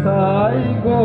কোথায় গো?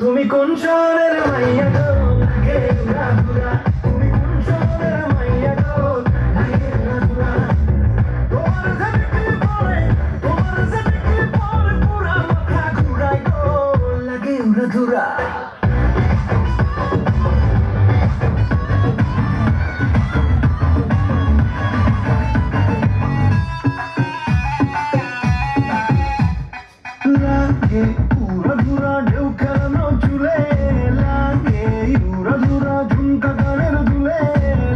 তুমি কোন শহরের মাইয়া গো লাগে উড়া ঘুরা? তুমি কোন শহরের মাইয়া গো লাগে উড়া ঘুরা? তোমার দেখলে পরে পুরা মাথা ঘুরাই গো লাগে উড়া ঘুরা। লাগে উড়া ঘুরা ঢেউ খেলানো চুলে, লাগে উড়া ঘুরা ঝুমকা গানের দুলে,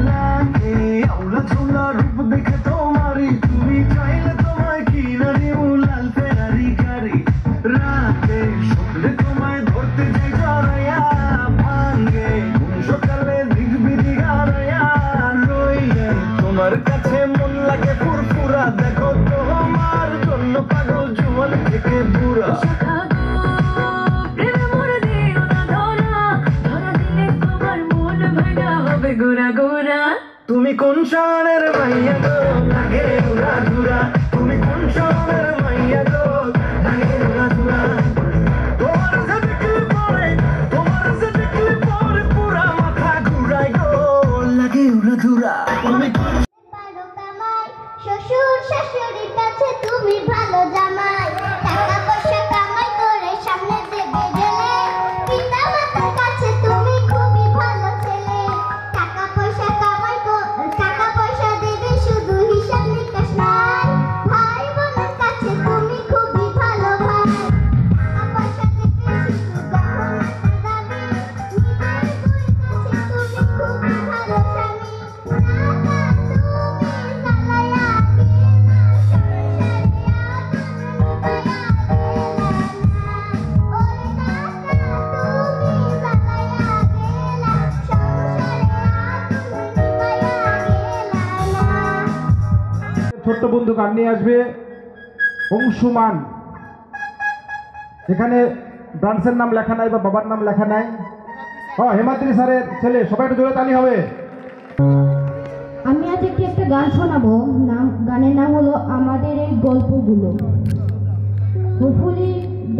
লাগে আউলা ঝোলা রূপ দেখে তোমারি, তুমি চাইলে তোমায় কিনা নিউ লাল ফেরারি গাড়ি, রাতে স্বপ্নে তোমায় ধরতে যাই জড়াইয়া, ভাঙ্গে ঘুম সকালে দিগবিদি হারাইয়া, রইলে তোমার কাছে মন লাগে ফুরফুরা, দেখো তোমার জন্য পাগল জুয়ান থেকে বুড়া। তুমি কোন শহরের মাইয়া গো লাগে উড়া ঘুরা? তুমি কোন শহরের মাইয়া গো লাগে উড়া ঘুরা? তোমার যে দেখলে পরে পুরা মাথা ঘুরাই গো লাগে উড়া ঘুরা। শ্বশুর শাশুড়ির কাছে তুমি ভালো জামাই, টাকা পয়সা কামাই করে সামনে দেবে গেলে, পিতা মাতার কাছে তুমি খুবই ভালো ছেলে, টাকা পয়সা ছোট্ট বন্ধু গান নিয়ে আসবে অংশুমান। এখানে ব্রাঞ্চের নাম লেখা নাই বা বাবার নাম লেখা নাই। হেমাদ্রি স্যারের ছেলে, সবাই একটু জোরে তালি হবে। আমি আজ একটা গান শোনাবো, গানের নাম হলো আমাদের এই গল্পগুলো। হোপফুলি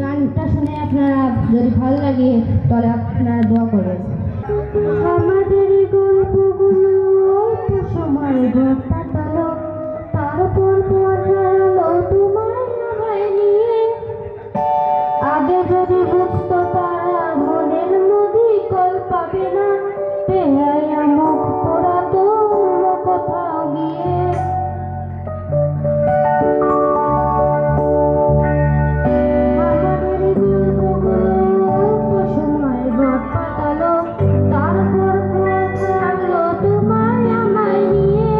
গানটা শুনে আপনারা যদি ভালো লাগে তাহলে আপনারা দোয়া করবেন। আমাদের এই গল্পগুলো অল্প সময় পাতালো, তারপর পড়ালো তোমায় আমায় নিয়ে। আগে যদি বুঝতো তারা মনের নদী কল পাবে না, বেহায়া মুখ পোড়াতো অন্য কোথাও গিয়ে। আমাদের গল্পগুলো অল্প সময় পাতালো, তারপর পড়ালো তোমায় আমায় নিয়ে।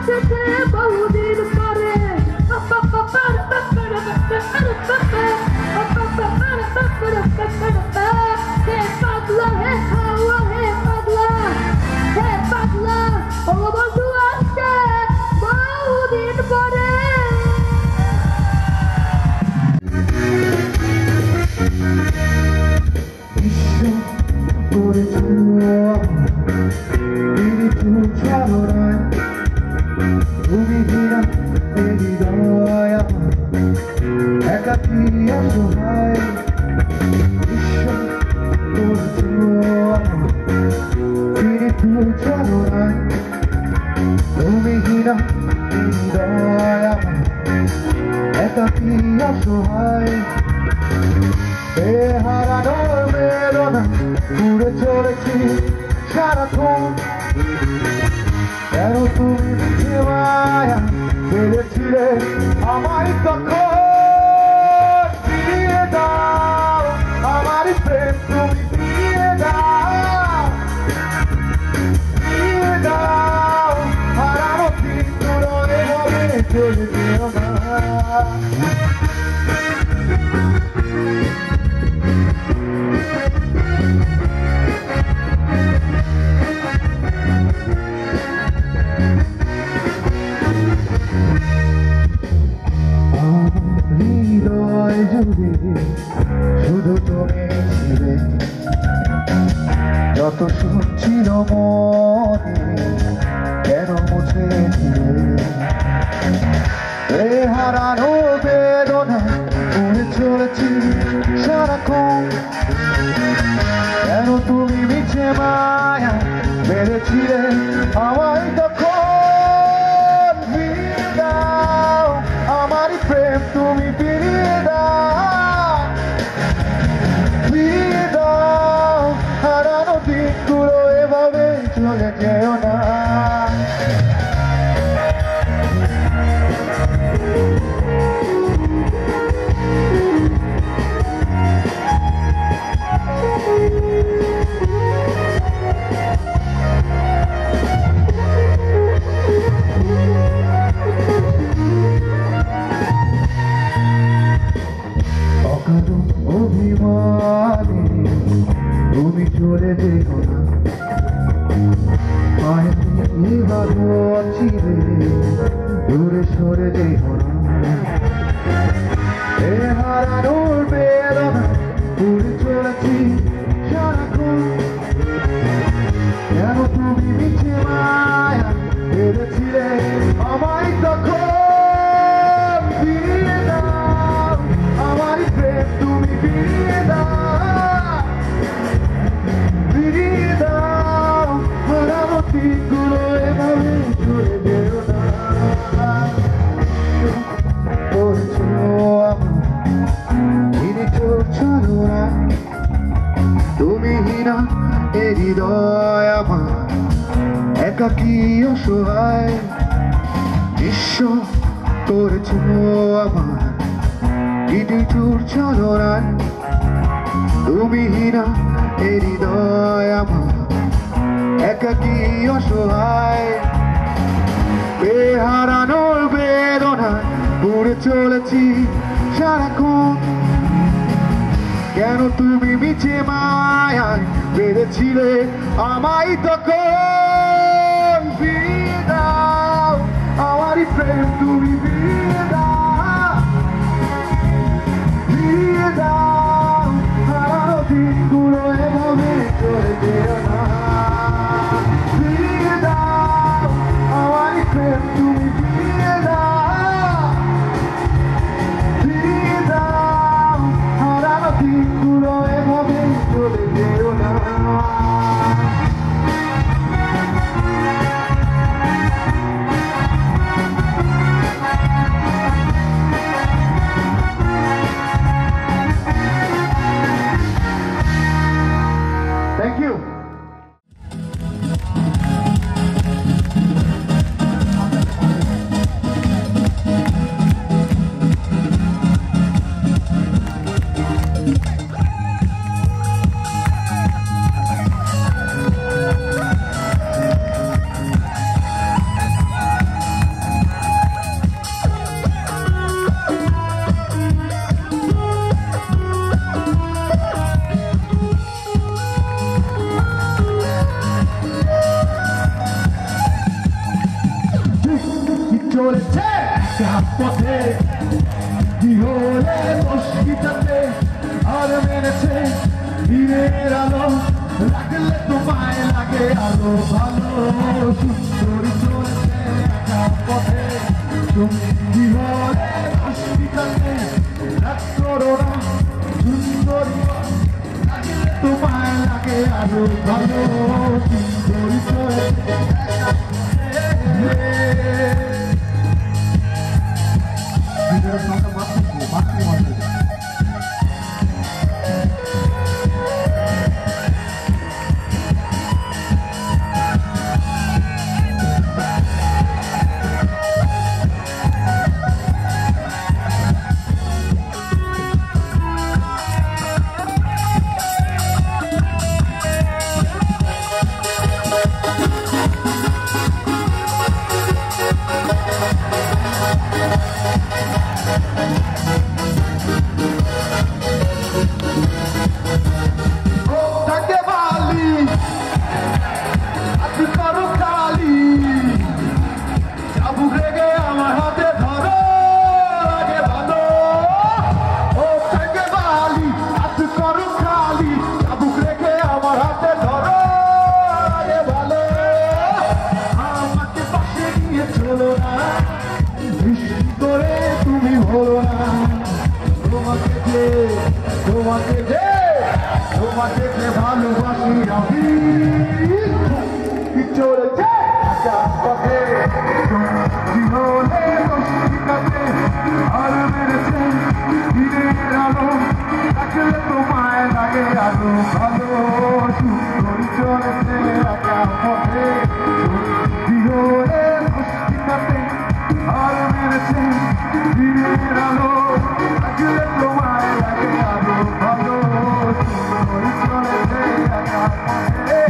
এসেছে বহুদিন পরে হে পাগলা হে হাওয়া হে পাগলা ও বন্ধু আসছে বহুদিন পরে হারানোর বেদনা ঘুরে চলেছি সারাক্ষণ কেন তুমি মিছে মায়া ফেলেছিলে আমায় তখন ফিরিয়ে দাও আমার প্রেম তুমি ফিরিয়ে দাও হারানো দিনগুলো এভাবে চলে যেও না শুধু তুমি ছিলে যত সুখ ছিল মনে কেন মুছে দিলে এই হারানো বেদনা ঘুরে চলেছি সারাক্ষণ কেন তুমি মিছে মায়া বেড়েছিলে আমায় তখন ফিরিয়ে দাও আমার প্রেম তুমি ফিরিয়ে দাও হারানো দিনগুলো এভাবে চলে যেও না অভিমানে তুমি চলে যেও না এবার চিরে দূরে সরে যেও না এ হারানোর বেদনা ঘুরে চলেছি সারাক্ষণ কেন তুমি মিছে মায়া বেড়েছিলে আমায় তখন ফিরিয়ে দাও আমার প্রেম তুমি ফিরিয়ে দাও হারানো দিনগুলো এভাবে চলে যেও না করছো আমার চলো না তুমি হীরা এ হৃদয় আমার একাকী অসহায় বিশ্ব করেছো আমার চুর ছলনায় তুমি হীরা এ হৃদয় আমার একাকী অসহায় হারানোর বেদনায় ঘুরে চলেছি সারাক্ষণ কেন তুমি মিছে মায়ায় বেড়েছিলে আমায় তখন ফিরিয়ে দাও আমারই প্রেম তুমি ফিরিয়ে দাও হারানো দিনগুলো এভাবে চলে যেও না ফিরিয়ে দাও আমারই প্রেম তুমি ফিরিয়ে দাও হারানো দিনগুলো এভাবে চলে যেও না চলছে একা পথে কি হলে মস্কিটাতে আর মেরেছে দিনের আলো লাগলে তোমায় লাগে আলো ভালো সুন্দরী চলছে একা পথে তুমি হলে মস্কিটাতে রাত করো না সুন্দরী লাগলে তোমায় লাগে আলো ভালো সুন্দরী চলছে তোমাকে যে ভালোবাসি আমি কি চলেছে একা পথে জীবনে মস্তিকাতে আর মেরেছে দিনের আলো লাগলে তোমায় লাগে আলো ভালো সুন্দরী চলেছে একা পথে জীবনে মস্তিকাতে আর মেরেছে দিনের আলো লাগলে তোমায় লাগে আলো ভালো সুন্দরী চলেছে একা পথে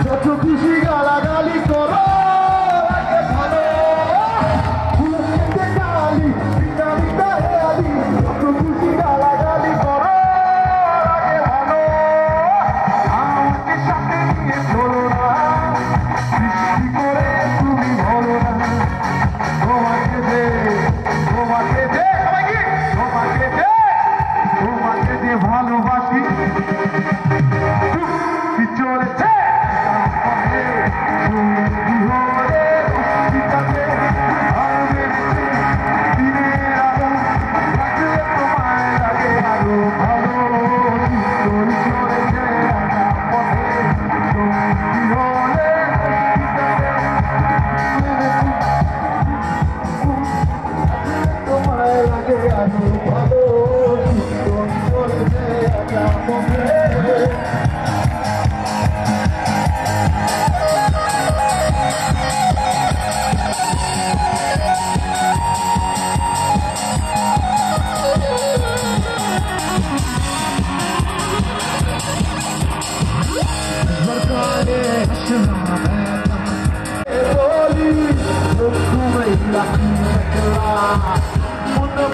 যত খুশি গালাগালি করো লাগে ভালো গালি গালি যত খুশি গালাগালি করো লাগে ভালো আমাকে সাথে নিয়ে চলো না সৃষ্টি করে তুমি বলো না তোমাকে দে তোমাকে দে তোমাকে দে তোমাকে দে ভালোবাসি চলেছে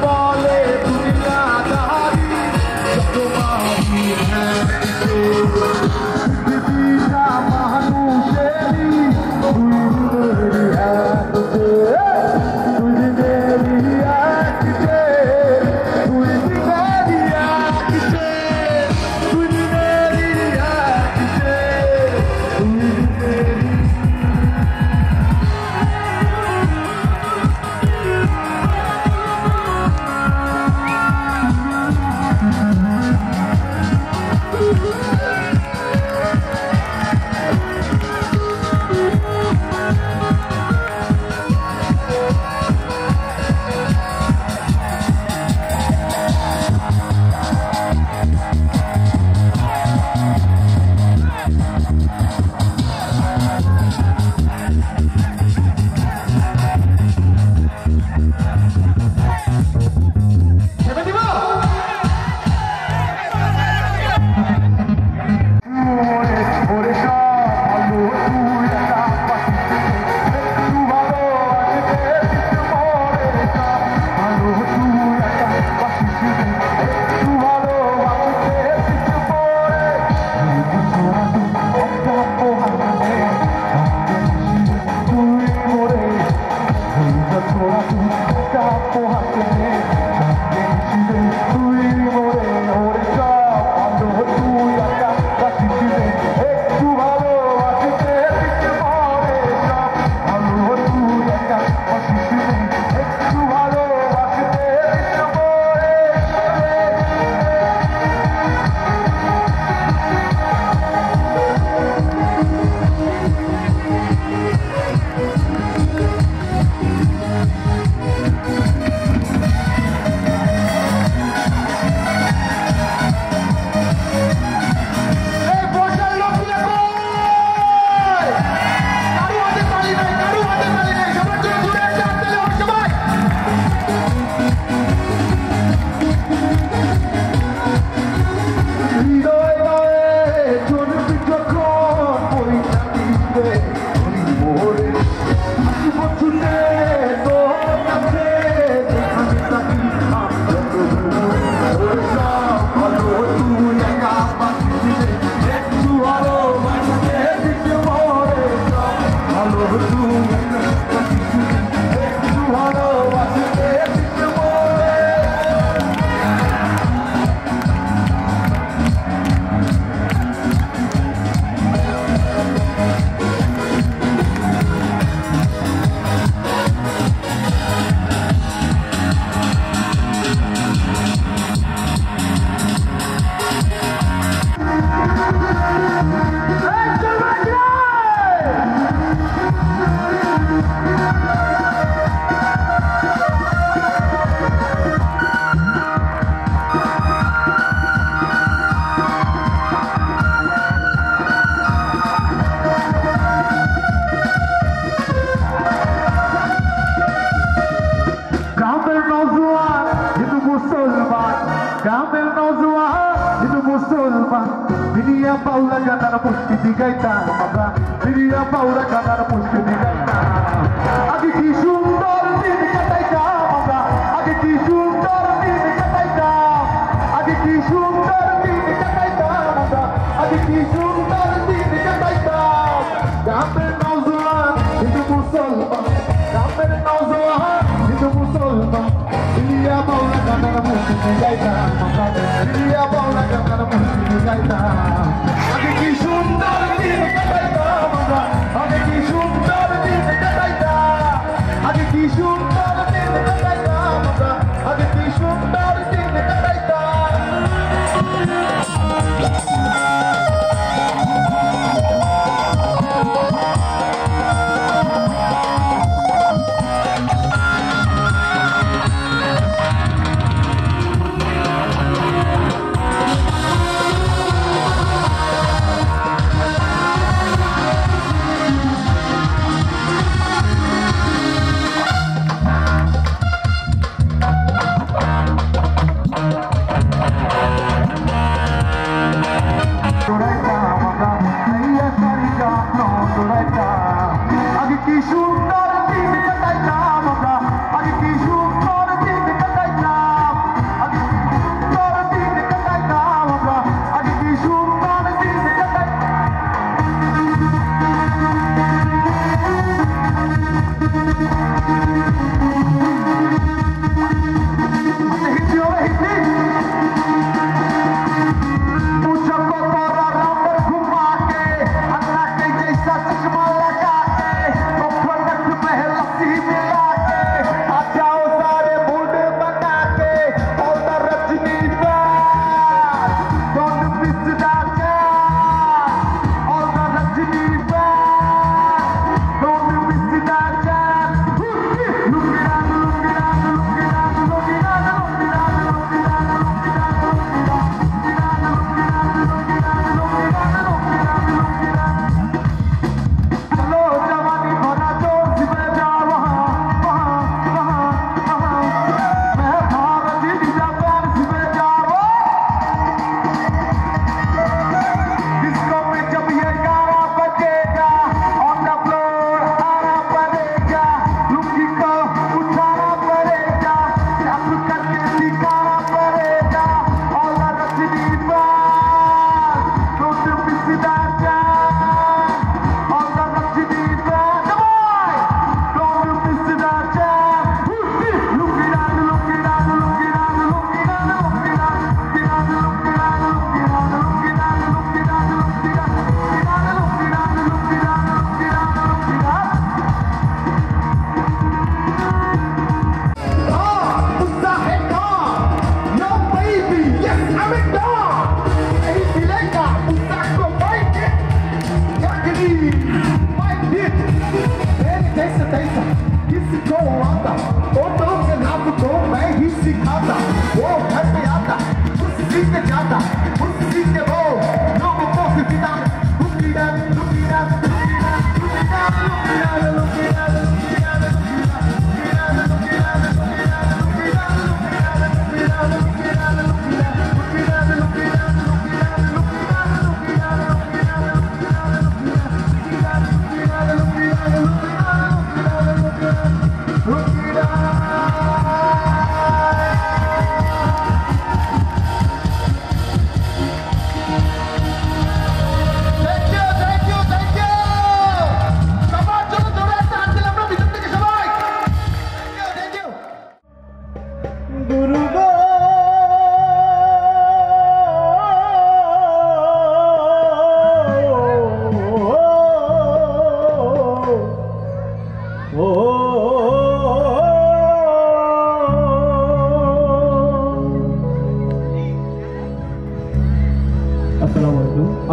बोले दुनियादारी মুসলমান গ্রামের নজওয়ান হিন্দু মুসলমান মিডিয়া পাউলা গানার মুস্তি গাইতাম আমরা মিডিয়া পাউলা গানার মুস্তি গাইতাম আগে কি সুন্দর দিন কাটাইতাম আমরা আগে কি সুন্দর দিন কাটাইতাম আগে কি সুন্দর দিন কাটাইতাম আমরা আগে কি সুন্দর দিন কাটাইতাম গ্রামের নজওয়ান হিন্দু মুসলমান গ্রামের নজওয়ান হিন্দু মুসলমান মিডিয়া পাউলা গানার মুস্তি গাইতাম আমরা মিডিয়া পাউলা গানার মুস্তি গাইতাম আগে কি সুন্দর দিন কাটাইতাম আমরা আগে কি সুন্দর দিন কাটাইতাম আগে কি সুন্দর দিন কাটাইতাম আমরা আগে কি সুন্দর দিন কাটাইতাম আগে কি সুন্দর দিন কাটাইতাম আমরা আগে কি সুন্দর দিন কাটাইতাম আগে সুন্দর দিন কাটাইতাম আমরা আগে কি সুন্দর দিন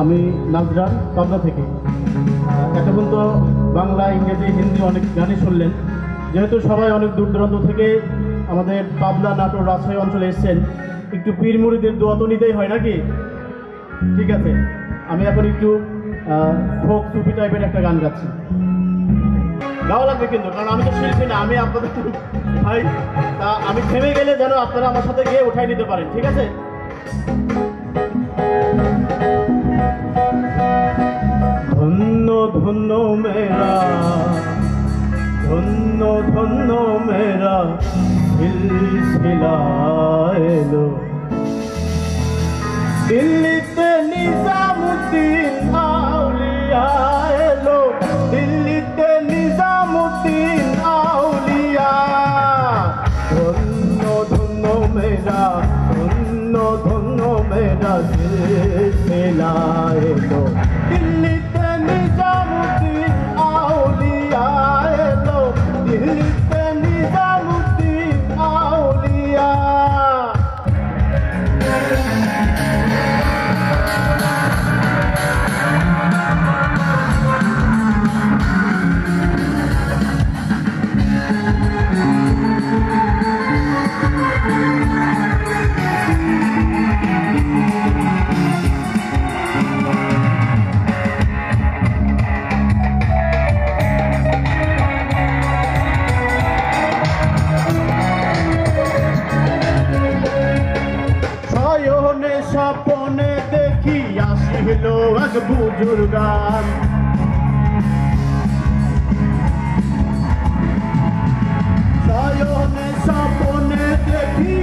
আমি নাজরান পাবনা থেকে। এতক্ষণ তো বাংলা, ইংরেজি, হিন্দি অনেক গানই শুনলেন। যেহেতু সবাই অনেক দূর দূরান্ত থেকে আমাদের পাবনা, নাটোর, রাজশাহী অঞ্চলে এসেছেন, একটু পীর মুরিদের দোয়া তো নিতেই হয় নাকি? ঠিক আছে, আমি এখন একটু ফোক সুফি টাইপের একটা গান গাচ্ছি। গাওয়া লাগবে কিন্তু, কারণ আমি তো শিল্পী না, আমি আপনাদের ভাই। তা আমি থেমে গেলে যেন আপনারা আমার সাথে গিয়ে উঠাই নিতে পারেন, ঠিক আছে? ধন্য ধন্য মেরা, ধন্য ধন্য মেরা সিলসিলা এলো। দিল্লিতে নিজামুদ্দিন আউলিয়া এলো, দিল্লিতে নিজামুদ্দিন আউলিয়া। ধন্য ধন্য মেরা, ধন্য ধন্য মেরা সিলসিলা এলো। দিল্লিতে নিজামুদ্দিন আউলিয়া এলো, দিল্লিতে নিজামুদ্দিন আউলিয়া। স্বপনে দেখি আসিল এক বুজুর্গান, শয়নে স্বপনে দেখি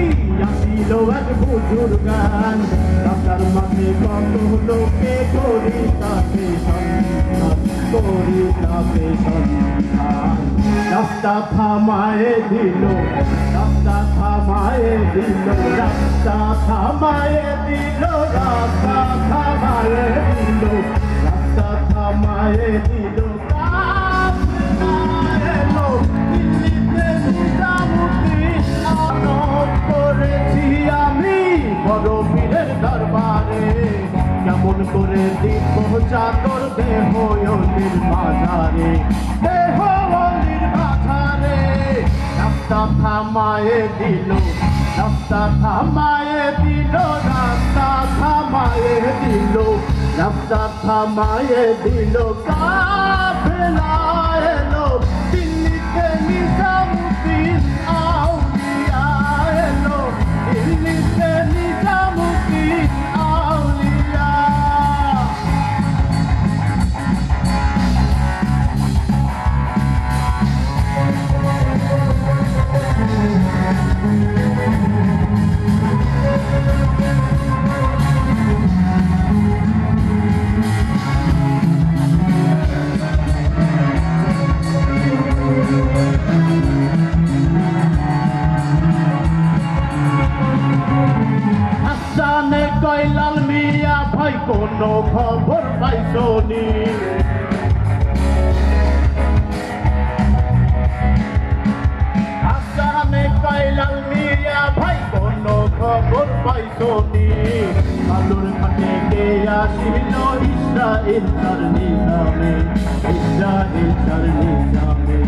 আসিল এক বুজুর্গান। রাস্তার মাঝে কত লোকে করি তাকে সন্ধান, করি তাকে সন্ধান। রাস্তা থামায়ে দিল, রাস্তা থামায়ে দিল, রাস্তা থামায়ে দিল, রাস্তা থামায়ে দিল, রাস্তা থামায়ে দিল। দিল্লিতে নিজামুদ্দিন আনন্দ করেছি আমি বড় পীরের দরবারে। কেমন করে দিব চাদর দেহ অলির বাজারে, দেহ অলির বাজারে। রাস্তা থামায়ে দিল, রাস্তা থামায়ে দিল, রাস্তা থামায়ে দিল, রাস্তা থামায়ে দিল। কাফেলা এলো, দিল্লিতে নিজামুদ্দিন আউলিয়া এলো, দিল্লিতে নিজামুদ্দিন আউলিয়া। হাসানে কয়লাল মিয়া ভাই কোনো খবর পাইছনি? হাসানে কয়লাল মিয়া ভাই কোনো খবর পাইছনি? আলুর খাটে কে আসিল ইসরায়েল তার নিজামে, ইসরায়েল তার নিজামে।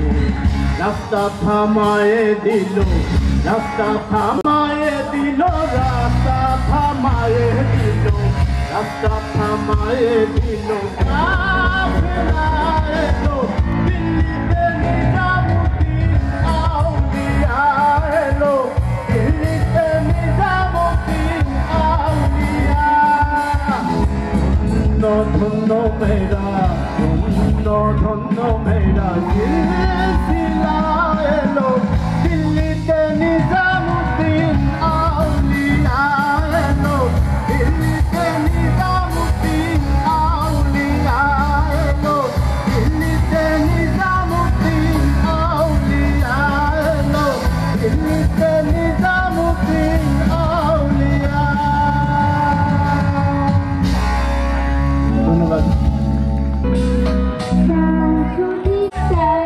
রাস্তা থামায়ে দিল, রাস্তা থামায়ে দিল, রাস্তা থামায়ে দিল, রাস্তা থামায়ে দিল। কাফেলা এলো, দিল্লিতে নিজামুদ্দিন আউলিয়া এলো, দিল্লিতে নিজামুদ্দিন আউলিয়া। ধন্য ধন্য মেরা, ধন্য ধন্য মেরা সিলসিলা এলো, দিল্লিতে নিজামুদ্দিন আউলিয়া এলো, দিল্লিতে নিজামুদ্দিন আউলিয়া এলো, দিল্লিতে নিজামুদ্দিন আউলিয়া এলো, দিল্লিতে নিজামুদ্দিন আউলিয়া। ধন্যবাদ। যদি চাই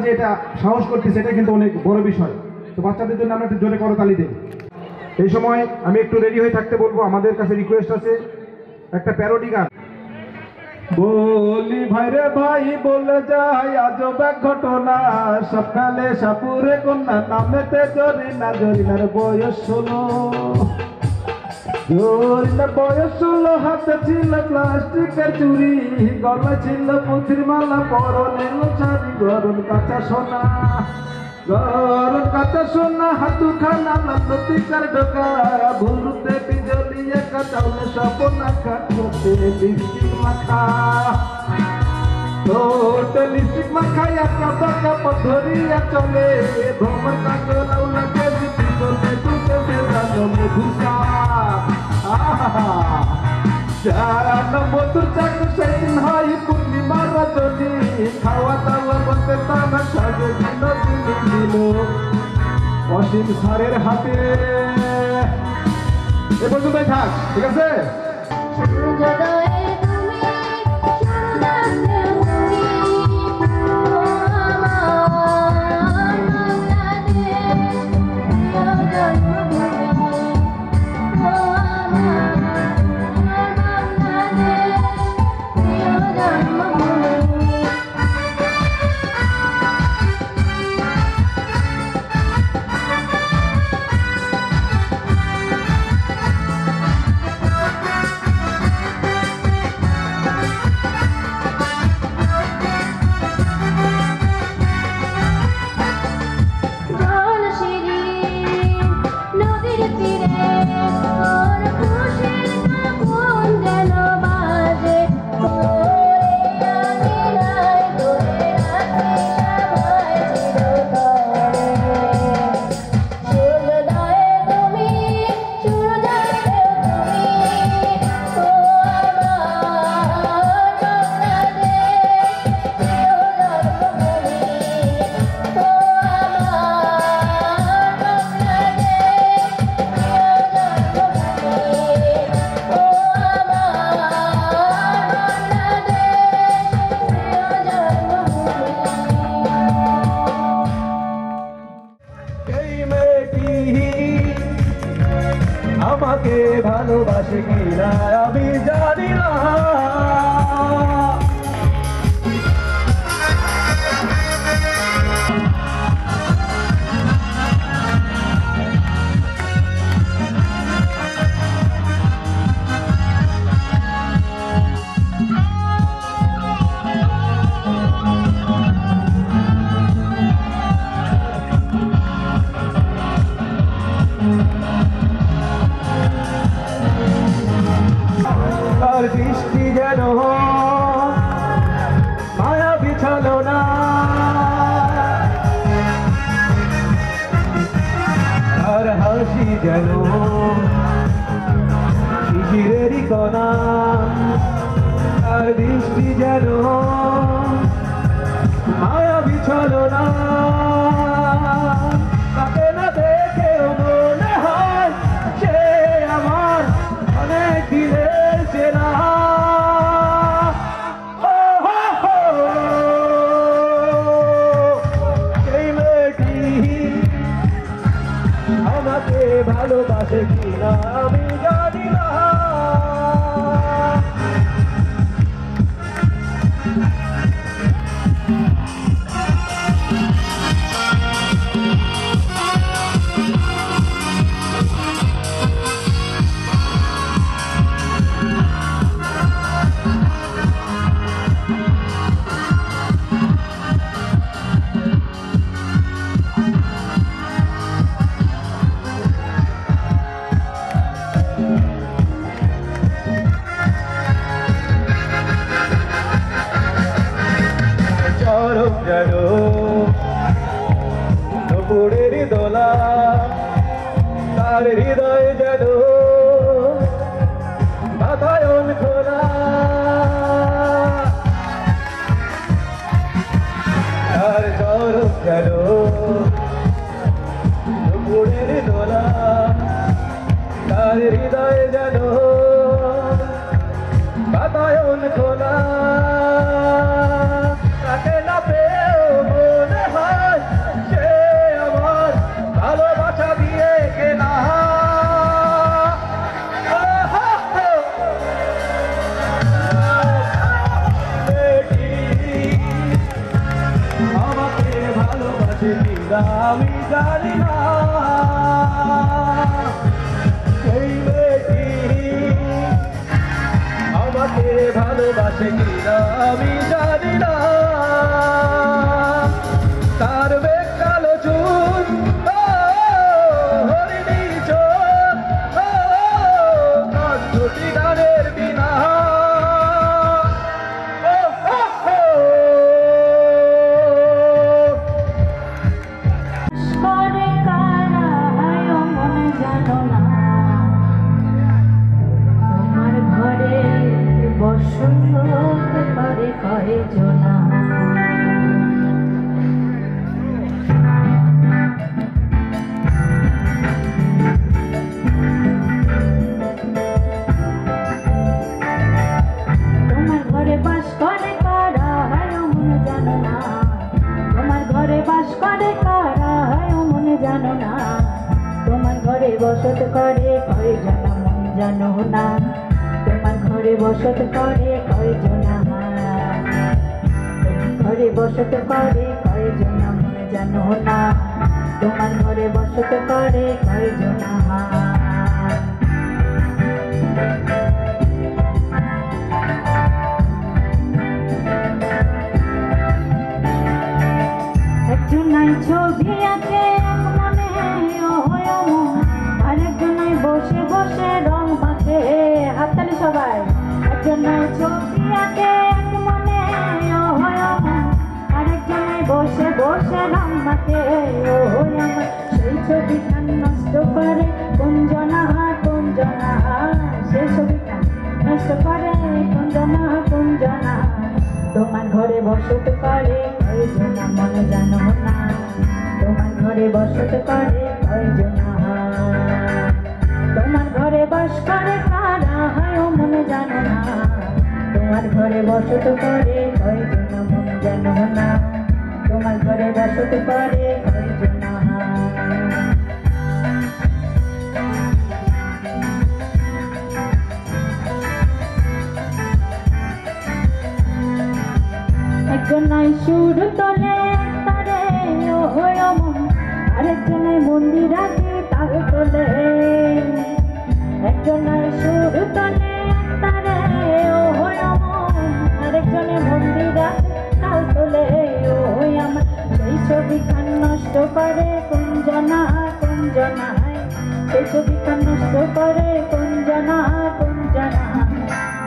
যে এটা সাহস করতেছে, এটা কিন্তু অনেক বড় বিষয়। তো বাচ্চাদের জন্য আমরা একটু জোরে করতালি দিই। এই সময় আমি একটু রেডি হয়ে থাকতে বলবো, আমাদের কাছে রিকোয়েস্ট আছে একটা প্যারোডি গান। বলি ভাইরে ভাই বলে যাই আজব এক ঘটনা, সকালে সাপুরে কন্যা নামেতে জরিনার বয়স 16। জরিনার বয়স 16, হাতে ছিল প্লাস্টিকের চুরি, গলায় ছিল পুঁথির মালা, পরনে শাড়ি, গরম কাঁচা সোনা, গরম কাঁচা সোনা, হাতুখানা লতিকার ঢোকা, ভুলুতে বিজলি একা চাউলে সপনা কাটতে লিপস্টিক মাখা, তোতে লিপস্টিক মাখাই একা বাঁকা পথরিয়া চলে, ভ্রমণ কাজল লাগে পিছনে দুটো বেলা জমে ঘুষা। জান মধুর চাকু সেদিন হয় পূর্ণিমা রজনী, খাওয়া দাওয়া বলতে তারা সাজে দিল অসীম সারের হাতে। এ পর্যন্তই থাক, ঠিক আছে? সূর্যোদয়ে তুমি সূর্যাস্তে তুমি, ও আমার বাংলাদেশ প্রিয় জন্মভূমি, ও আমার বাংলাদেশ প্রিয় জন্মভূমি। আমাকে ভালোবাসে কিনা আমি জানি না, আর বৃষ্টি যেন মায়া বিছালো না, আর হাসি যেন শিশিরেরই কণা, আর বৃষ্টি যেন মায়া বিছালো না, তাকে না দেখেও মনে হয় সে আমার অনেক দিনের চেনা। সেই মেয়েটি আমাকে ভালোবাসে কিনা আমি জানি না, চরম যেন দুপুরের দোলা, তার হৃদয় যেন বাতায়ন খোলা, তার চরম যেন দুপুরের দোলা, তার হৃদয় যেন বাতায়ন খোলা, তাকে না পেয়েও মনে হয় আমি জানি না এই মেয়েটি আমাকে ভালোবাসে কিনা আমি জানি না তার বেশ কালো চুল হরিণী চোখ কণ্ঠটি গানের বিনা করে কারা হয় মনে জানো না তোমার ঘরে বসন্ত করে কয়জনা তোমার ঘরে বাস করে কারা হয় মনে জানো না তোমার ঘরে বাস করে কারা হয় মনে জানো না তোমার ঘরে বসত করে কয়জনা মন জানো না তোমার ঘরে বসত করে কয়জনা ঘরে বসত করে কয়জনা মনে জানো না তোমার ঘরে বসত করে কয়জনা একজনাই ছবি আঁকে এক মনে আরেকজনাই বসে বসে রং মাখে হাততালি সবাই একজনাই ছবি আঁকে এক মনে আরেকজনাই বসে বসে রং মাখে সেই ছবিখান নষ্ট করে কোন জনা সেই ছবিখান নষ্ট করে কোন জনা তোমার ঘরে বসত করে কয়জনা মনে জানো না তোমার ঘরে বসত করে কয়জনা তোমার ঘরে বাস করে কারা হয় মনে জানো না তোমার ঘরে বসত করে কয়জনা মনে জানো না তোমার ঘরে বসত করে কয়জনা একজনাই সুর তোলে তারে আরেকজনাই মন্দির আগে তাল তোলে একজনাই সুর তোলে তারে আরেকজনে মন্দির আগে তাল তোলে আমার সেই ছবিখান নষ্ট করে কোন জনা সেই ছবিখান নষ্ট করে কোন জনা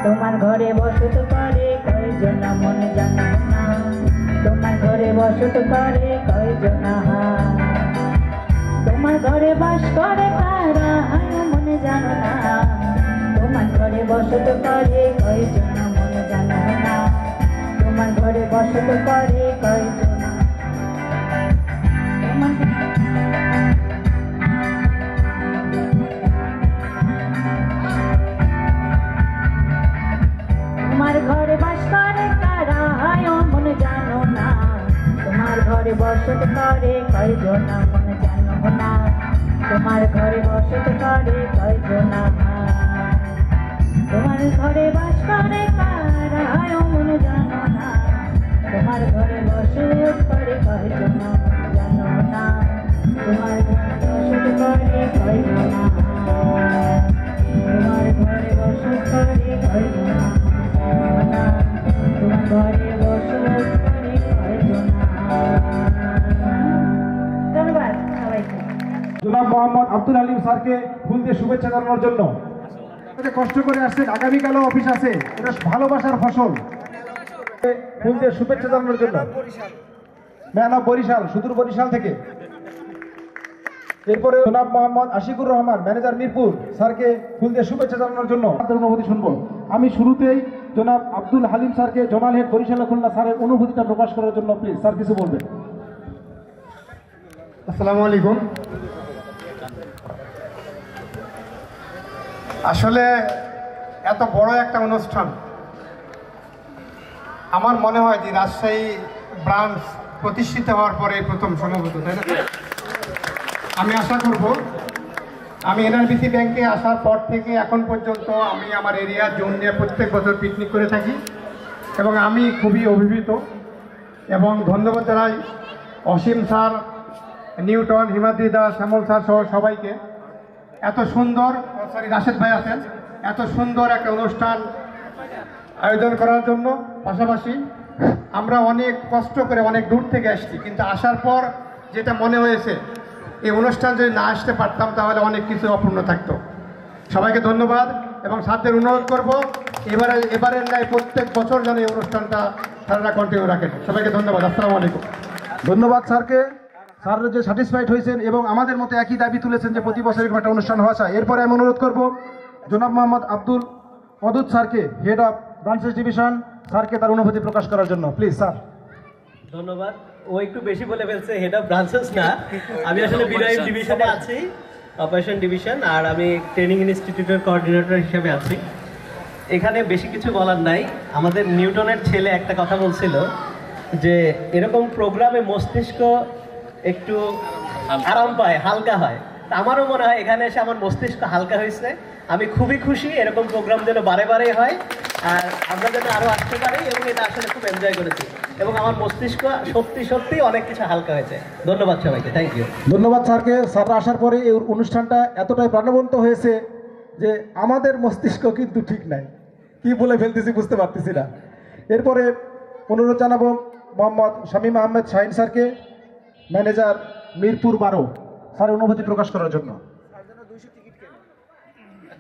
তোমার ঘরে বসত করে কয়জনা মনে জানো না তোমার ঘরে বসত করে কয়জনা তোমার ঘরে বাস করে কারা হয় মনে জানো না তোমার ঘরে বসত করে কয়জনা মনে জানো না তোমার ঘরে বসত করে কয়জনা তোমার ঘরে বাস করে কারা হয় মনে জানো না তোমার ঘরে বসত করে কয়জনা মনে জানো না তোমার ঘরে বসত করে কয়জনা তোমার ঘরে বাস করে কারা হয় মনে জানো না তোমার ঘরে বসত করে কয়জনা মনে জানো না তোমার ঘরে বসত করে কয়জনা তোমার ঘরে বসত করে কয়জনা তোমার ঘরে বসত করে কয়জনা ধন্যবাদ সবাইকে জনাব মোহাম্মদ আব্দুল হালিম স্যারকে ফুল দিয়ে শুভেচ্ছা জানানোর জন্য কষ্ট করে আসছেন আগামীকালও অফিস আছে এটা ভালোবাসার ফসল ফুল দিয়ে শুভেচ্ছা জানানোর জন্য ম্যান অফ বরিশাল সুদূর বরিশাল থেকে এরপরে জনাব মোহাম্মদ আশিকুর রহমান ম্যানেজার মিরপুর স্যারকে ফুল দিয়ে শুভেচ্ছা জানানোর জন্য তাদের অনুভূতি শুনবো আমি শুরুতেই জনাব আব্দুল হালিম স্যারকে জোনাল হেড বরিশাল খুলনা স্যারের অনুভূতিটা প্রকাশ করার জন্য প্লিজ স্যার কিছু বলবেন। আসসালামু আলাইকুম। আসলে এত বড় একটা অনুষ্ঠান আমার মনে হয় যে রাজশাহী ব্রাঞ্চ প্রতিষ্ঠিত হওয়ার পরে প্রথম সম্ভবত, তাই না? আমি আশা করব আমি এনআরবিসি ব্যাংকে আসার পর থেকে এখন পর্যন্ত আমি আমার এরিয়া জোন নিয়ে প্রত্যেক বছর পিকনিক করে থাকি এবং আমি খুবই অভিভূত এবং ধন্যবাদ জানাই অসীম স্যার, নিউটন, হিমাদ্রি দাস, শ্যামল স্যার সহ সবাইকে এত সুন্দর, রাশেদ ভাই আছেন, এত সুন্দর একটা অনুষ্ঠান আয়োজন করার জন্য। পাশাপাশি আমরা অনেক কষ্ট করে অনেক দূর থেকে আসছি, কিন্তু আসার পর যেটা মনে হয়েছে এই অনুষ্ঠান যদি না আসতে পারতাম তাহলে অনেক কিছু অপূর্ণ থাকতো। সবাইকে ধন্যবাদ এবং স্যারদের অনুরোধ করব এবারের ন্যায় প্রত্যেক বছর যেন এই অনুষ্ঠানটা স্যাররা কন্টিনিউ রাখেন। সবাইকে ধন্যবাদ। আসসালামু আলাইকুম। ধন্যবাদ স্যারকে। স্যার যে স্যাটিসফাইড হয়েছেন এবং আমাদের মতো একই দাবি তুলেছেন যে প্রতি বছর এরকম একটা অনুষ্ঠান হওয়া চাই। এরপরে আমি অনুরোধ করব জনাব মোহাম্মদ আব্দুল মদুদ স্যারকে, হেড অফ ব্রাঞ্চেস ডিভিশন, স্যারকে তার অনুভূতি প্রকাশ করার জন্য। Please sir. ধন্যবাদ। ও একটু বেশি বলে ফেলছে, হেড অফ ব্রাঞ্চেস না, আমি আসলে বিরাইম ডিভিশনে আছি, অপারেশন ডিভিশন, আর আমি ট্রেনিং ইনস্টিটিউটের কোঅর্ডিনেটর হিসেবে আছি। এখানে বেশি কিছু বলার নাই। আমাদের নিউটনের ছেলে একটা কথা বলছিল যে এরকম প্রোগ্রামে মস্তিষ্ক একটু আরাম পায়, হালকা হয়। তা আমারও মনে হয় এখানে এসে আমার মস্তিষ্ক হালকা হয়েছে। আমি খুবই খুশি, এরকম প্রোগ্রাম যেন বারে বারে হয় আর আমরা যেন আরও আসতে পারি, এবং এটা আসলে খুব এনজয় করেছি এবং আমার মস্তিষ্ক সত্যি সত্যি অনেক কিছু হালকা হয়েছে। ধন্যবাদ সবাইকে, থ্যাংক ইউ। ধন্যবাদ স্যারকে। স্যাররা আসার পরে এই অনুষ্ঠানটা এতটাই প্রাণবন্ত হয়েছে যে আমাদের মস্তিষ্ক কিন্তু ঠিক নাই, কি বলে ফেলতেছি বুঝতে পারতেছি না। এরপরে অনুরোধ জানাবো মোহাম্মদ শামীম আহমেদ শাহিন স্যারকে, ম্যানেজার মিরপুর 12, স্যার অনুভূতি প্রকাশ করার জন্য।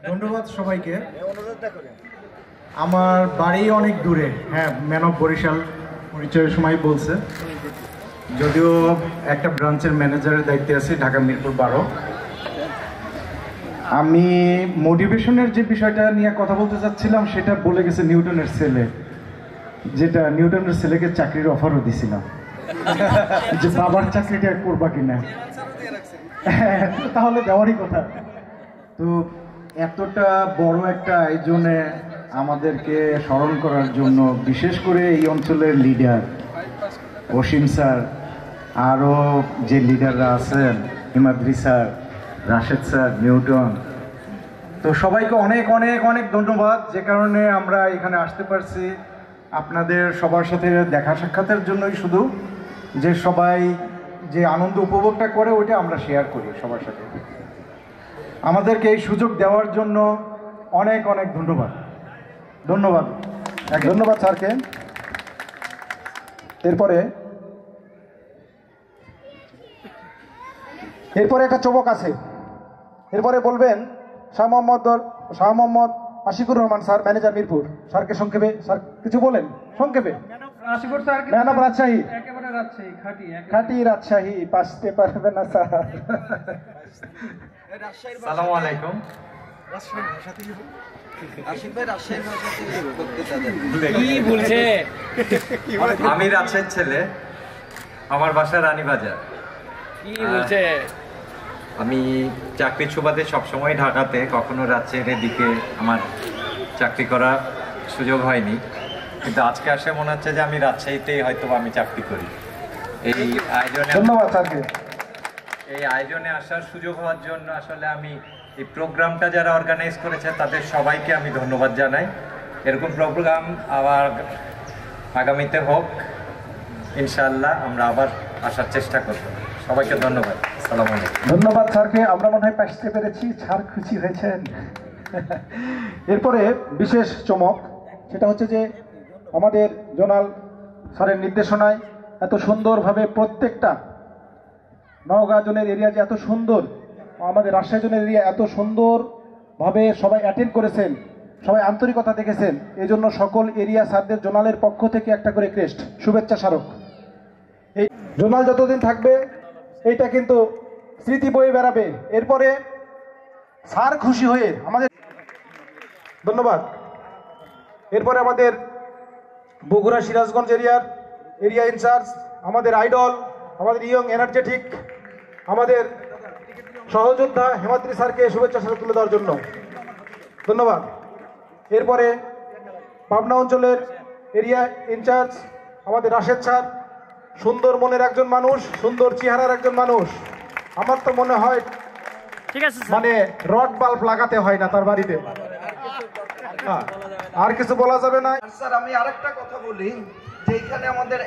ধন্যবাদ সবাইকে। আমার বাড়ি অনেক দূরে, হ্যাঁ, ম্যান অফ বরিশাল পরিচয়ের সময় বলছে, যদিও একটা ব্রাঞ্চের ম্যানেজারের দায়িত্বে আছি ঢাকা মিরপুর 12। আমি মোটিভেশনের যে বিষয়টা নিয়ে কথা বলতে চাচ্ছিলাম সেটা বলে গেছে নিউটনের ছেলে, যেটা নিউটনের ছেলেকে চাকরির অফারও দিছিলাম যে বাবার চাকরিটা করবা কিনা, তাহলে দেওয়ারই কথা। তো এতটা বড় একটা আয়োজনে আমাদেরকে স্মরণ করার জন্য বিশেষ করে এই অঞ্চলের লিডার অসীম স্যার, আরও যে লিডাররা আছেন, Himadri sir, Rashed sir, Newton, তো সবাইকে অনেক অনেক অনেক ধন্যবাদ, যে কারণে আমরা এখানে আসতে পারছি আপনাদের সবার সাথে দেখা সাক্ষাতের জন্যই, শুধু যে সবাই যে আনন্দ উপভোগটা করে ওইটা আমরা শেয়ার করি সবার সাথে। আমাদেরকে এই সুযোগ দেওয়ার জন্য অনেক অনেক ধন্যবাদ। ধন্যবাদ, ধন্যবাদ স্যারকে। এরপরে একটা চমক আছে। এরপরে বলবেন শাহ মোহাম্মদ আশিকুর রহমান স্যার, ম্যানেজার মিরপুর। স্যারকে সংক্ষেপে, স্যার কিছু বলেন সংক্ষেপে। ম্যান অফ রাজশাহী, খাঁটি রাজশাহী, পাসতে পারবে না স্যার। আসসালামু আলাইকুম। আমি রাজশাহীর ছেলে, আমার বাসা রানীবাজার। আমি চাকরির সুবাদে সবসময় ঢাকাতে, কখনো রাজশাহীর দিকে আমার চাকরি করার সুযোগ হয়নি, কিন্তু আজকে আসে মনে হচ্ছে যে আমি রাজশাহীতেই হয়তো আমি চাকরি করি। এই আয়োজনে ধন্যবাদ স্যারকে। এই আয়োজনে আসার সুযোগ হওয়ার জন্য আসলে আমি এই প্রোগ্রামটা যারা অর্গানাইজ করেছে তাদের সবাইকে আমি ধন্যবাদ জানাই। এরকম প্রোগ্রাম আবার আগামীতে হোক, ইনশাআল্লাহ আমরা আবার আসার চেষ্টা করব। সবাইকে ধন্যবাদ। আসসালামু আলাইকুম। ধন্যবাদ স্যারকে। আমরা মনে হয় পাশতে পেরেছি, স্যার খুশি হয়েছেন। এরপরে বিশেষ চমক, সেটা হচ্ছে যে আমাদের জোনাল স্যারের নির্দেশনায় এত সুন্দরভাবে প্রত্যেকটা নওগাঁ জোনের এরিয়া যে এত সুন্দর, আমাদের রাজশাহী জোনের এরিয়া এত সুন্দরভাবে সবাই অ্যাটেন্ড করেছেন, সবাই আন্তরিকতা দেখেছেন, এই জন্য সকল এরিয়া স্যারদের জোনালের পক্ষ থেকে একটা করে ক্রেস্ট, শুভেচ্ছা স্মারক। এই জোনাল যতদিন থাকবে এইটা কিন্তু স্মৃতি বয়ে বেড়াবে। এরপরে স্যার খুশি হয়ে আমাদের ধন্যবাদ। এরপরে আমাদের বগুড়া সিরাজগঞ্জ এরিয়া ইনচার্জ, আমাদের আইডল, আমাদের ইয়ং এনার্জেটিক, আমাদের সহযোদ্ধা হেমাদ্রি স্যারকে শুভেচ্ছা স্মারক তুলে দেওয়ার জন্য ধন্যবাদ। এরপরে পাবনা অঞ্চলের এরিয়া ইনচার্জ আমাদের রাশেদ স্যার, সুন্দর মনের একজন মানুষ, সুন্দর চেহারার একজন মানুষ। আমার তো মনে হয় মানে রড বাল্ব লাগাতে হয় না তার বাড়িতে। আর কিছু বলা যাবে না স্যার। আমি আরেকটা কথা বলি যে এখানে আমাদের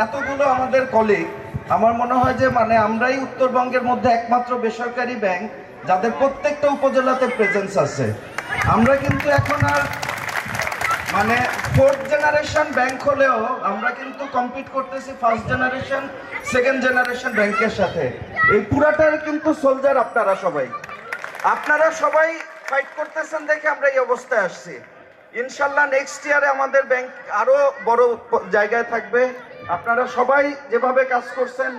এতগুলো আমাদের কলিগ আমার মনে হয় যে মানে আমরাই উত্তরবঙ্গের মধ্যে একমাত্র বেসরকারি ব্যাংক যাদের প্রত্যেকটা উপজেলাতে প্রেজেন্স আছে। আমরা কিন্তু এখন আর মানে 4th জেনারেশন ব্যাংক হলেও আমরা কিন্তু কম্পিট করতেছি 1st জেনারেশন 2nd জেনারেশন ব্যাংকের সাথে। এই পুরাটার কিন্তু সোলজার আপনারা সবাই ফাইট করতেছেন দেখে আমরা এই অবস্থায় আসছি। ইনশাল্লাহ নেক্সট ইয়ারে আমাদের ব্যাংক আরো বড় জায়গায় থাকবে। আপনারা সবাই যেভাবে কাজ করছেন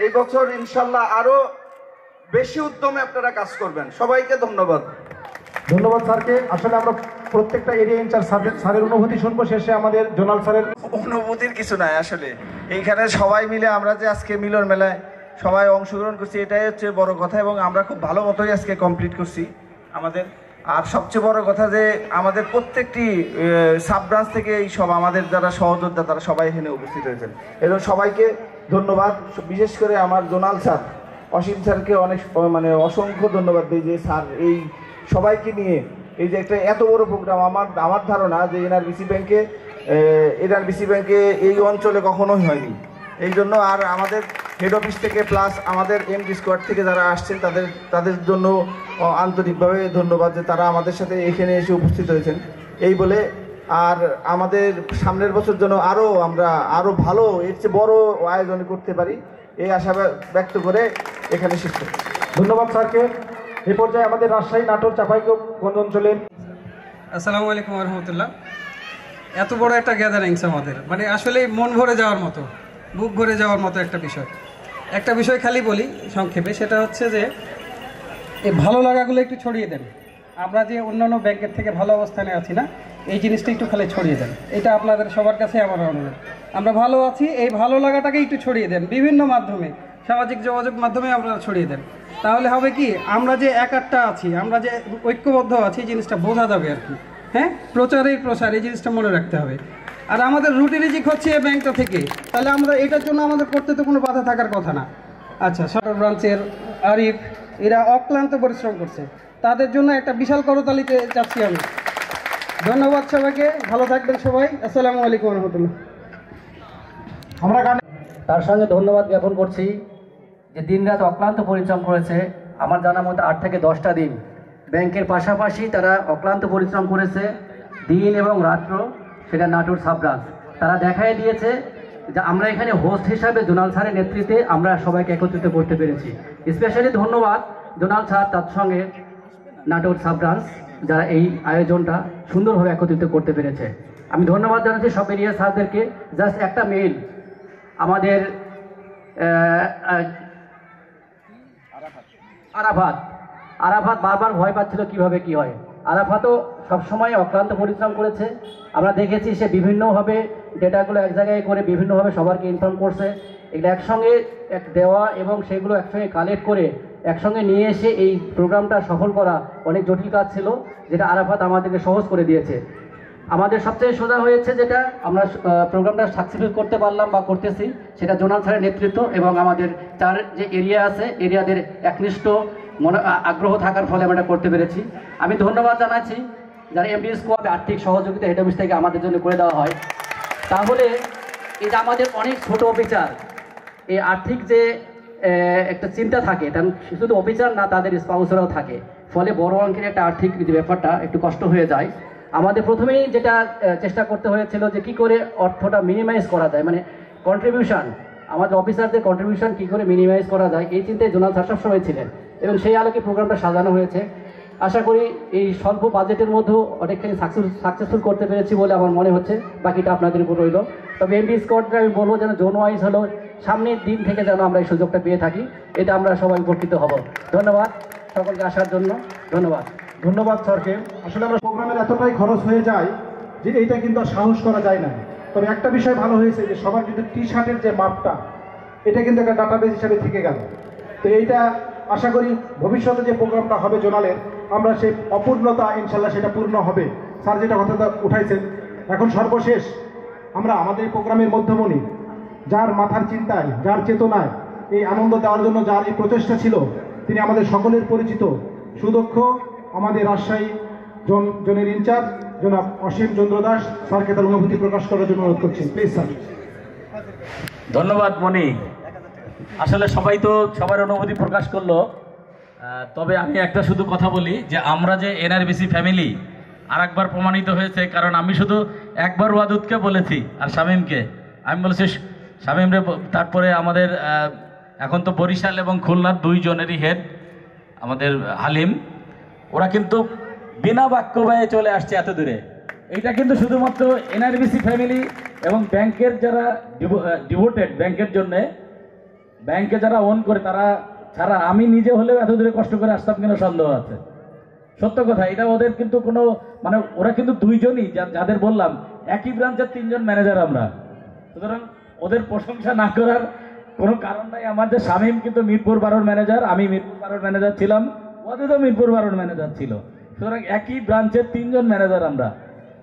এই বছর ইনশাল্লাহ আরো বেশি উদ্যমে আপনারা কাজ করবেন। সবাইকে ধন্যবাদ। ধন্যবাদ স্যারকে। আসলে আমরা প্রত্যেকটা এরিয়া ইনচার্জ স্যারের অনুভূতি শুনবো, শেষে আমাদের জোনাল স্যারের। অনুভূতির কিছু নাই, আসলে এইখানে সবাই মিলে আমরা যে আজকে মিলন মেলায় সবাই অংশগ্রহণ করছি এটাই হচ্ছে বড় কথা, এবং আমরা খুব ভালো মতোই আজকে কমপ্লিট করছি আমাদের। আর সবচেয়ে বড় কথা যে আমাদের প্রত্যেকটি সাব ব্রাঞ্চ থেকে এই সব আমাদের যারা সহযোদ্ধা তারা সবাই এখানে উপস্থিত হয়েছেন, এবং সবাইকে ধন্যবাদ। বিশেষ করে আমার জোনাল স্যার অসীম স্যারকে অনেক মানে অসংখ্য ধন্যবাদ দিই যে স্যার এই সবাইকে নিয়ে এই যে একটা এত বড় প্রোগ্রাম। আমার ধারণা যে এনআরবিসি ব্যাংকে এই অঞ্চলে কখনোই হয়নি। এই জন্য আর আমাদের হেড অফিস থেকে প্লাস আমাদের এমডি স্কোয়াড থেকে যারা আসছেন তাদের জন্য আন্তরিকভাবে ধন্যবাদ যে তারা আমাদের সাথে এখানে এসে উপস্থিত হয়েছেন। এই বলে আর আমাদের সামনের বছর যেন আমরা আরও ভালো এর চেয়ে বড় আয়োজন করতে পারি এই আশা ব্যক্ত করে এখানে শেষ করি। ধন্যবাদ স্যারকে। এই পর্যায়ে আমাদের রাজশাহী, নাটোর, চাঁপাইনবাবগঞ্জ অঞ্চলের। আসসালামু আলাইকুম রহমতুল্লাহ। এত বড় একটা গ্যাদারিংস আমাদের মানে আসলে মন ভরে যাওয়ার মতো, বুক ভরে যাওয়ার মতো একটা বিষয় খালি বলি সংক্ষেপে, সেটা হচ্ছে যে এই ভালো লাগাগুলো একটু ছড়িয়ে দেন। আমরা যে অন্যান্য ব্যাংকের থেকে ভালো অবস্থানে আছি না, এই জিনিসটা একটু খালি ছড়িয়ে দেন। এটা আপনাদের সবার কাছে আমার অনুরোধ। আমরা ভালো আছি, এই ভালো লাগাটাকে একটু ছড়িয়ে দেন বিভিন্ন মাধ্যমে, সামাজিক যোগাযোগ মাধ্যমে আপনারা ছড়িয়ে দেন। তাহলে হবে কি, আমরা যে একাট্টা আছি, আমরা যে ঐক্যবদ্ধ আছি, এই জিনিসটা বোঝা যাবে আর কি। হ্যাঁ, প্রচার এই জিনিসটা মনে রাখতে হবে। আর আমাদের রুটি রিজিক হচ্ছে এই ব্যাংকটা থেকে, তাহলে আমরা এটার জন্য আমাদের করতে তো কোনো বাধা থাকার কথা না। আচ্ছা, সদর ব্রাঞ্চের আরিফ, এরা অক্লান্ত পরিশ্রম করছে, তাদের জন্য একটা বিশাল করতালিতে চাচ্ছি আমি। ধন্যবাদ সবাইকে, ভালো থাকবেন সবাই। আসসালামু আলাইকুম রহমতুল্লাহ। আমরা তার সঙ্গে ধন্যবাদ জ্ঞাপন করছি যে দিনরাত অক্লান্ত পরিশ্রম করেছে। আমার জানা মতো 8 থেকে 10টা দিন ব্যাংকের পাশাপাশি তারা অক্লান্ত পরিশ্রম করেছে, দিন এবং রাত্র। সেটা নাটোর সাব ব্রাঞ্চ তারা দেখাই দিয়েছে যে আমরা এখানে হোস্ট হিসাবে জোনাল স্যারের নেতৃত্বে আমরা সবাইকে একত্রিত করতে পেরেছি। স্পেশালি ধন্যবাদ জোনাল স্যার, তার সঙ্গে নাটোর সাব ব্রাঞ্চ যারা এই আয়োজনটা সুন্দরভাবে একত্রিত করতে পেরেছে। আমি ধন্যবাদ জানাচ্ছি সব এরিয়া স্যারদেরকে। জাস্ট একটা মেইল, আমাদের আরাফাত বারবার ভয় পাচ্ছিল কিভাবে কি হয়। আরাফাতও সবসময় অক্লান্ত পরিশ্রম করেছে। আমরা দেখেছি সে বিভিন্নভাবে ডেটাগুলো এক জায়গায় করে বিভিন্নভাবে সবারকে ইনফর্ম করছে। এগুলো একসঙ্গে দেওয়া এবং সেগুলো একসঙ্গে কালেক্ট করে একসঙ্গে নিয়ে এসে এই প্রোগ্রামটা সফল করা অনেক জটিল কাজ ছিল, যেটা আরাফাত আমাদেরকে সহজ করে দিয়েছে। আমাদের সবচেয়ে সোজা হয়েছে যেটা আমরা প্রোগ্রামটা সাকসেসফুল করতে পারলাম বা করতেছি, সেটা জোনাল স্যারের নেতৃত্ব এবং আমাদের 4 যে এরিয়া আছে এরিয়াদের একনিষ্ঠ আগ্রহ থাকার ফলে আমরা করতে পেরেছি। আমি ধন্যবাদ জানাচ্ছি যারা এমডি স্কোয়াড আর্থিক সহযোগিতা হেড অফিস থেকে আমাদের জন্য করে দেওয়া হয়। তাহলে এই যে আমাদের অনেক ছোট অফিসার, এই আর্থিক যে একটা চিন্তা থাকে, তার শুধু অফিসার না, তাদের স্পাউসরাও থাকে, ফলে বড় অঙ্কের একটা আর্থিক যে ব্যাপারটা একটু কষ্ট হয়ে যায়। আমাদের প্রথমেই যেটা চেষ্টা করতে হয়েছিল যে কী করে অর্থটা মিনিমাইজ করা যায়, মানে কন্ট্রিবিউশন, আমাদের অফিসারদের কন্ট্রিবিউশন কী করে মিনিমাইজ করা যায়, এই চিন্তায় জোনাল স্যার সবসময় ছিলেন এবং সেই আলোকে প্রোগ্রামটা সাজানো হয়েছে। আশা করি এই স্বল্প বাজেটের মধ্যেও অনেকখানি সাকসেসফুল করতে পেরেছি বলে আমার মনে হচ্ছে। বাকিটা আপনাদের উপর রইল। তবে এমডি স্কোয়াডকে আমি বলবো যেন জোন ওয়াইজ হলেও সামনের দিন থেকে যেন আমরা এই সুযোগটা পেয়ে থাকি, এটা আমরা সবাই উপকৃত হব। ধন্যবাদ সকলকে আসার জন্য। ধন্যবাদ স্যারকে। আসলে আমরা প্রোগ্রামের এতটাই খরচ হয়ে যায় যে এইটা কিন্তু আর সাহস করা যায় না। তবে একটা বিষয় ভালো হয়েছে যে সবার কিন্তু টি শার্টের যে মাপটা, এটা কিন্তু একটা ডাটাবেস হিসাবে থেকে গেল। তো এইটা আশা করি ভবিষ্যতে যে প্রোগ্রামটা হবে জোনালের, আমরা সেই অপূর্ণতা ইনশাল্লাহ সেটা পূর্ণ হবে। স্যার যেটা কথাটা উঠাইছেন, এখন সর্বশেষ আমরা আমাদের প্রোগ্রামের মধ্যমণি, যার মাথার চিন্তায়, যার চেতনায় এই আনন্দ দেওয়ার জন্য যার এই প্রচেষ্টা ছিল, তিনি আমাদের সকলের পরিচিত সুদক্ষ আমাদের রাজশাহী জোনের ইনচার্জ জনাব অসীম চন্দ্র দাস। স্যারকে তার অনুভূতি প্রকাশ করার জন্য অনুরোধ করছি, প্লিজ স্যার। ধন্যবাদ মনি। আসলে সবাই তো সবার অনুভূতি প্রকাশ করলো, তবে আমি একটা শুধু কথা বলি যে আমরা যে এনআরবিসি ফ্যামিলি আর একবার প্রমাণিত হয়েছে, কারণ আমি শুধু একবার ওয়াদুদকে বলেছি আর শামীমকে, আমি বলেছি শামীম রে, তারপরে আমাদের এখন তো বরিশাল এবং খুলনার দুইজনেরই হেড আমাদের হালিম, ওরা কিন্তু বিনা বাক্য ব্যয়ে চলে আসছে এত দূরে। এইটা কিন্তু শুধুমাত্র এনআরবিসি ফ্যামিলি এবং ব্যাংকের যারা ডিভোটেড ব্যাংকের জন্যে, ব্যাংকে যারা ওন করে তারা ছাড়া আমি নিজে হলেও এত দূরে কষ্ট করে আসতাম কিনা সন্দেহ আছে। সত্য কথা, এটা ওদের কিন্তু কোনো মানে ওরা কিন্তু দুইজনই যাদের বললাম একই ব্রাঞ্চের 3 জন ম্যানেজার আমরা, সুতরাং ওদের প্রশংসা না করার কোনো কারণ নাই। আমার যে শামীম কিন্তু মিরপুর 12 ম্যানেজার, আমি মিরপুর 12 ম্যানেজার ছিলাম, ওদের তো মিরপুর 12 ম্যানেজার ছিল, সুতরাং একই ব্রাঞ্চের 3 জন ম্যানেজার আমরা।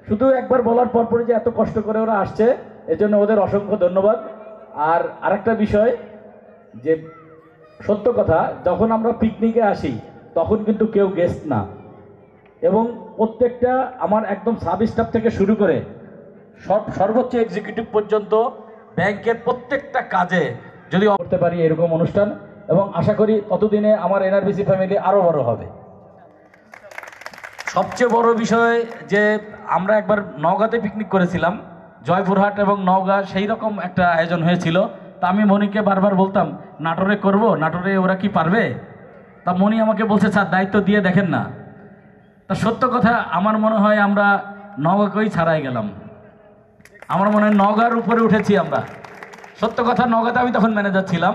শুধু একবার বলার পরপরই যে এত কষ্ট করে ওরা আসছে, এজন্য ওদের অসংখ্য ধন্যবাদ। আর আরেকটা বিষয় যে সত্য কথা, যখন আমরা পিকনিকে আসি তখন কিন্তু কেউ গেস্ট না, এবং প্রত্যেকটা আমার একদম সাব স্টাফ থেকে শুরু করে সর্বোচ্চ এক্সিকিউটিভ পর্যন্ত ব্যাংকের প্রত্যেকটা কাজে যদি করতে পারি এরকম অনুষ্ঠান, এবং আশা করি ততদিনে আমার এনআরবিসি ফ্যামিলি আরও বড় হবে। সবচেয়ে বড় বিষয় যে আমরা একবার নওগাঁতে পিকনিক করেছিলাম, জয়পুরহাট এবং নওগাঁ সেই রকম একটা আয়োজন হয়েছিল। তা আমি মনিকে বারবার বলতাম নাটোরে করব, নাটোরে ওরা কি পারবে? তা মনি আমাকে বলছে স্যার দায়িত্ব দিয়ে দেখেন না। তা সত্য কথা, আমার মনে হয় আমরা নওগাঁকেই ছাড়াই গেলাম, আমার মনে হয় নওগাঁর উপরে উঠেছি আমরা। সত্য কথা, নওগাঁতে আমি তখন ম্যানেজার ছিলাম,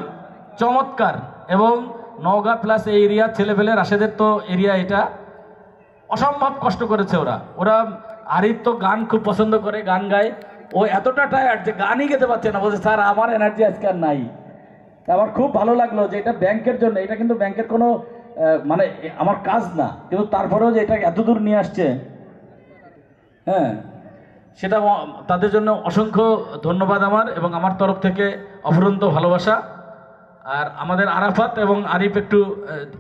চমৎকার, এবং নওগাঁ প্লাস এই এরিয়া ছেলেপেলে রাশেদের তো এরিয়া, এটা অসম্ভব কষ্ট করেছে ওরা। আরিফ তো গান খুব পছন্দ করে, গান গায়, ও এতটা টায়ার্ড যে গানই গেতে পারছে না, বলছে স্যার আমার এনার্জি আজকে আর নাই। আমার খুব ভালো লাগলো যে এটা ব্যাংকের জন্য, এটা কিন্তু ব্যাংকের কোনো মানে আমার কাজ না, কিন্তু তারপরেও যে এটা এত দূর নিয়ে আসছে, হ্যাঁ, সেটা তাদের জন্য অসংখ্য ধন্যবাদ আমার, এবং আমার তরফ থেকে অফুরন্ত ভালোবাসা। আর আমাদের আরাফাত এবং আরিফ একটু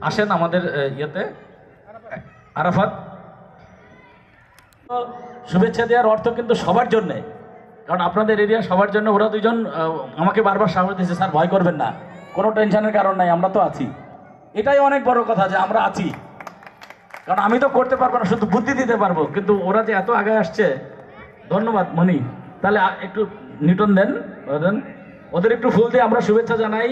আসেন আমাদের ইয়েতে। আরাফাত, শুভেচ্ছা দেওয়ার অর্থ কিন্তু সবার জন্যে, কারণ আপনাদের এরিয়া সবার জন্য। ওরা দুজন আমাকে বারবার সাহস দিয়েছে, স্যার ভয় করবেন না, কোনো টেনশনের কারণ নাই, আমরা তো আছি। এটাই অনেক বড় কথা যে আমরা আছি, কারণ আমি তো করতে পারবো না, শুধু বুদ্ধি দিতে পারবো, কিন্তু ওরা যে এত আগে আসছে, ধন্যবাদ মনি। তাহলে একটু নিউটন দেন, ওদের একটু ফুল দিয়ে আমরা শুভেচ্ছা জানাই।